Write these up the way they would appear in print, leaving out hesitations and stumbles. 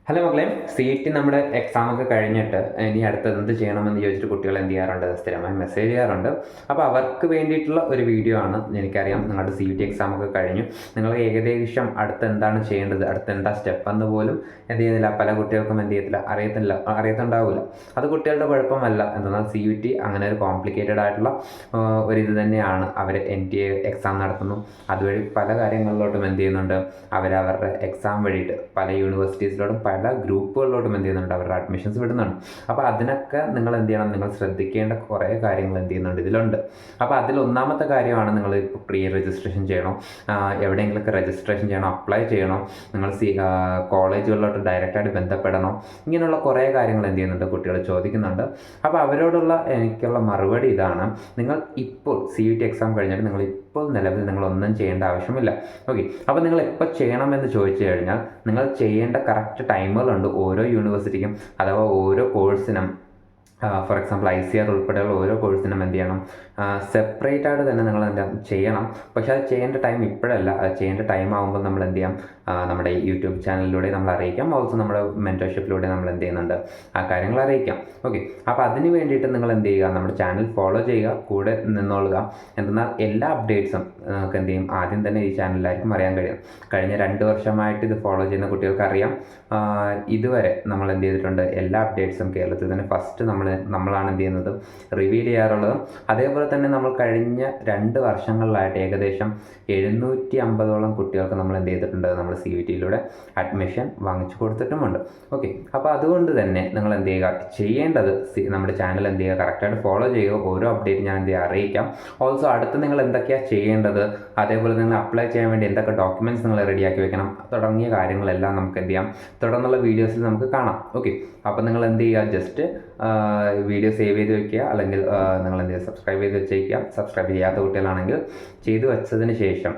Hello മക്കളെ, CET നമ്മുടെ എക്സാമൊക്കെ കഴിഞ്ഞിട്ട് ഇനി അടുത്തത് എന്ത് ചെയ്യണമെന്ന് ചോദിച്ചിട്ട് കുട്ടികൾ എന്ത് ചെയ്യാറുണ്ട്, സ്ഥിരമായി മെസ്സേജ് ചെയ്യാറുണ്ട്. അപ്പോൾ അവർക്ക് വേണ്ടിയിട്ടുള്ള ഒരു വീഡിയോ ആണ്. എനിക്കറിയാം നിങ്ങളുടെ CET എക്സാമൊക്കെ കഴിഞ്ഞു, നിങ്ങൾ ഏകദേശം അടുത്ത് എന്താണ് ചെയ്യേണ്ടത്, അടുത്ത് എന്താ സ്റ്റെപ്പ് എന്ന് പോലും എന്ത് ചെയ്യുന്നില്ല. പല കുട്ടികൾക്കും എന്ത് ചെയ്യത്തില്ല, അറിയത്തുണ്ടാവില്ല. അത് കുട്ടികളുടെ കുഴപ്പമല്ല. എന്തെന്നാൽ CET അങ്ങനെ ഒരു കോംപ്ലിക്കേറ്റഡ് ആയിട്ടുള്ള ഒരിത് തന്നെയാണ്. അവർ NTA എക്സാം നടത്തുന്നു, അതുവഴി പല കാര്യങ്ങളിലോട്ടും എന്ത് ചെയ്യുന്നുണ്ട്, അവരവരുടെ എക്സാം വഴിയിട്ട് പല യൂണിവേഴ്സിറ്റീസിലോട്ടും പല ഗ്രൂപ്പുകളിലോട്ടും എന്ത് ചെയ്യുന്നുണ്ട്, അവരുടെ അഡ്മിഷൻസ് വിടുന്നുണ്ട്. അപ്പോൾ അതിനൊക്കെ നിങ്ങൾ എന്ത് ചെയ്യണം, നിങ്ങൾ ശ്രദ്ധിക്കേണ്ട കുറേ കാര്യങ്ങൾ എന്ത് ചെയ്യുന്നുണ്ട് ഇതിലുണ്ട്. അപ്പോൾ അതിലൊന്നാമത്തെ കാര്യമാണ്, നിങ്ങൾ ഇപ്പോൾ പ്രീ രജിസ്ട്രേഷൻ ചെയ്യണോ, എവിടെയെങ്കിലുമൊക്കെ രജിസ്ട്രേഷൻ ചെയ്യണോ, അപ്ലൈ ചെയ്യണോ, നിങ്ങൾ കോളേജുകളിലോട്ട് ഡയറക്റ്റായിട്ട് ബന്ധപ്പെടണോ, ഇങ്ങനെയുള്ള കുറേ കാര്യങ്ങൾ എന്ത് ചെയ്യുന്നുണ്ട് കുട്ടികൾ ചോദിക്കുന്നുണ്ട്. അപ്പോൾ അവരോടുള്ള എനിക്കുള്ള മറുപടി ഇതാണ്: നിങ്ങൾ ഇപ്പോൾ CET എക്സാം കഴിഞ്ഞിട്ട് നിങ്ങൾ ഇപ്പോൾ നിലവിൽ നിങ്ങളൊന്നും ചെയ്യേണ്ട ആവശ്യമില്ല. ഓക്കെ, അപ്പോൾ നിങ്ങൾ എപ്പോൾ ചെയ്യണമെന്ന് ചോദിച്ചു കഴിഞ്ഞാൽ, നിങ്ങൾ ചെയ്യേണ്ട കറക്റ്റ് ടൈമുകളുണ്ട് ഓരോ യൂണിവേഴ്സിറ്റിക്കും, അഥവാ ഓരോ കോഴ്സിനും. ഫോർ എക്സാമ്പിൾ ICAR ഉൾപ്പെടെയുള്ള ഓരോ കോഴ്സിനും എന്ത് ചെയ്യണം, സെപ്പറേറ്റ് ആയിട്ട് തന്നെ നിങ്ങൾ എന്താ ചെയ്യണം. പക്ഷെ അത് ചെയ്യേണ്ട ടൈം ഇപ്പോഴല്ല, അത് ചെയ്യേണ്ട ടൈം ആകുമ്പോൾ നമ്മൾ എന്ത് ചെയ്യാം, നമ്മുടെ യൂട്യൂബ് ചാനലിലൂടെ നമ്മൾ അറിയിക്കാം. ഓൾസോ നമ്മുടെ മെൻറ്റർഷിപ്പിലൂടെ നമ്മൾ എന്ത് ചെയ്യുന്നുണ്ട്, ആ കാര്യങ്ങൾ അറിയിക്കാം. ഓക്കെ, അപ്പോൾ അതിന് വേണ്ടിയിട്ട് നിങ്ങൾ എന്ത് ചെയ്യുക, നമ്മുടെ ചാനൽ ഫോളോ ചെയ്യുക, കൂടെ നിന്നോളുക. എന്തെന്നാൽ എല്ലാ അപ്ഡേറ്റ്സും നമുക്ക് എന്ത് ചെയ്യും, ആദ്യം തന്നെ ഈ ചാനലിലായിരിക്കും അറിയാൻ കഴിയും. കഴിഞ്ഞ 2 വർഷമായിട്ട് ഇത് ഫോളോ ചെയ്യുന്ന കുട്ടികൾക്ക് അറിയാം. ഇതുവരെ നമ്മൾ എന്ത് ചെയ്തിട്ടുണ്ട്, എല്ലാ അപ്ഡേറ്റ്സും കേരളത്തിൽ തന്നെ ഫസ്റ്റ് നമ്മളാണ് എന്ത് ചെയ്യുന്നത്, റിവീൽ ചെയ്യാറുള്ളത്. അതേപോലെ തന്നെ നമ്മൾ കഴിഞ്ഞ 2 വർഷങ്ങളിലായിട്ട് ഏകദേശം 750ഓളം കുട്ടികൾക്ക് നമ്മൾ എന്ത് ചെയ്തിട്ടുണ്ട്, നമ്മൾ CETയിലൂടെ അഡ്മിഷൻ വാങ്ങിച്ചു കൊടുത്തിട്ടുമുണ്ട്. ഓക്കെ, അപ്പോൾ അതുകൊണ്ട് തന്നെ നിങ്ങൾ എന്ത് ചെയ്യുക, ചെയ്യേണ്ടത് നമ്മുടെ ചാനൽ എന്ത് ചെയ്യുക, കറക്റ്റായിട്ട് ഫോളോ ചെയ്യുക. ഓരോ അപ്ഡേറ്റ് ഞാൻ എന്ത് ചെയ്യുക, അറിയിക്കാം. ഓൾസോ അടുത്ത് നിങ്ങൾ എന്തൊക്കെയാണ് ചെയ്യേണ്ടത്, അതേപോലെ നിങ്ങൾ അപ്ലൈ ചെയ്യാൻ വേണ്ടി എന്തൊക്കെ ഡോക്യുമെൻറ്റ്സ് നിങ്ങൾ റെഡിയാക്കി വെക്കണം, തുടങ്ങിയ കാര്യങ്ങളെല്ലാം നമുക്ക് എന്ത് ചെയ്യാം, തുടർന്നുള്ള വീഡിയോസിൽ നമുക്ക് കാണാം. ഓക്കെ, അപ്പോൾ നിങ്ങൾ എന്ത് ചെയ്യുക, ജസ്റ്റ് വീഡിയോ സേവ് ചെയ്ത് വെക്കുക, അല്ലെങ്കിൽ നിങ്ങൾ എന്ത് ചെയ്യുക, സബ്സ്ക്രൈബ് ചെയ്ത് വെച്ചേക്കുക. സബ്സ്ക്രൈബ് ചെയ്യാത്ത കുട്ടികളാണെങ്കിൽ ചെയ്തു വെച്ചതിന് ശേഷം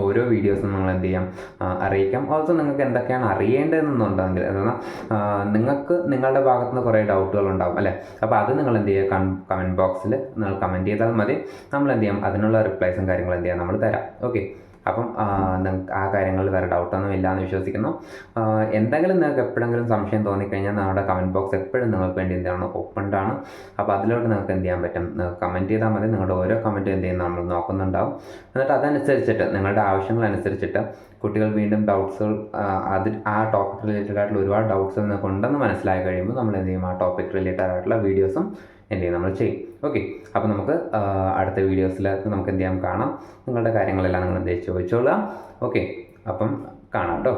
ഓരോ വീഡിയോസും നിങ്ങൾ എന്ത് ചെയ്യാം, അറിയിക്കാം. ഓൾസോ നിങ്ങൾക്ക് എന്തൊക്കെയാണ് അറിയേണ്ടതെന്നുണ്ടെങ്കിൽ, എന്നാൽ നിങ്ങൾക്ക് നിങ്ങളുടെ ഭാഗത്തു നിന്ന് കുറേ ഡൗട്ടുകൾ ഉണ്ടാകും അല്ലേ. അപ്പോൾ അത് നിങ്ങൾ എന്ത് ചെയ്യുക, കമൻറ്റ് ബോക്സിൽ നിങ്ങൾ കമൻറ്റ് ചെയ്താൽ മതി. നമ്മൾ എന്ത് ചെയ്യാം, അതിനുള്ള റിപ്ലൈസും കാര്യങ്ങളും എന്ത് ചെയ്യാം, നമ്മൾ തരാം. ഓക്കെ, അപ്പം നിങ്ങൾക്ക് ആ കാര്യങ്ങളിൽ വേറെ ഡൗട്ടൊന്നും ഇല്ലയെന്ന് വിശ്വസിക്കുന്നു. എന്തെങ്കിലും നിങ്ങൾക്ക് എപ്പോഴെങ്കിലും സംശയം തോന്നിക്കഴിഞ്ഞാൽ നമ്മുടെ കമൻറ്റ് ബോക്സ് എപ്പോഴും നിങ്ങൾക്ക് വേണ്ടി എന്താണ്, ഓപ്പൺഡാണ്. അപ്പോൾ അതിലോട്ട് നിങ്ങൾക്ക് എന്ത് ചെയ്യാൻ പറ്റും, കമൻറ്റ് ചെയ്താൽ മതി. നിങ്ങളുടെ ഓരോ കമൻറ്റും എന്ത് ചെയ്യും, നമ്മൾ നോക്കുന്നുണ്ടാവും. എന്നിട്ട് അതനുസരിച്ചിട്ട് നിങ്ങളുടെ ആവശ്യങ്ങളനുസരിച്ചിട്ട് കുട്ടികൾ വീണ്ടും ഡൗട്ട്സുകൾ ആ ടോപ്പിക് റിലേറ്റഡ് ആയിട്ടുള്ള ഒരുപാട് ഡൗട്ട്സ് നിങ്ങൾക്ക് ഉണ്ടെന്ന് മനസ്സിലായി കഴിയുമ്പോൾ നമ്മൾ എന്ത് ചെയ്യും, ആ ടോപ്പിക് റിലേറ്റഡ് ആയിട്ടുള്ള വീഡിയോസും എന്ത് ചെയ്യും, നമ്മൾ ചെയ്യും. ഓക്കെ, അപ്പോൾ നമുക്ക് അടുത്ത വീഡിയോസിൽ നമുക്ക് എന്ത് ചെയ്യാം, കാണാം. നിങ്ങളുടെ കാര്യങ്ങളെല്ലാം നിങ്ങൾ എന്ത് ചോദിച്ചോളാം. ഓക്കെ, അപ്പം കാണാം കേട്ടോ.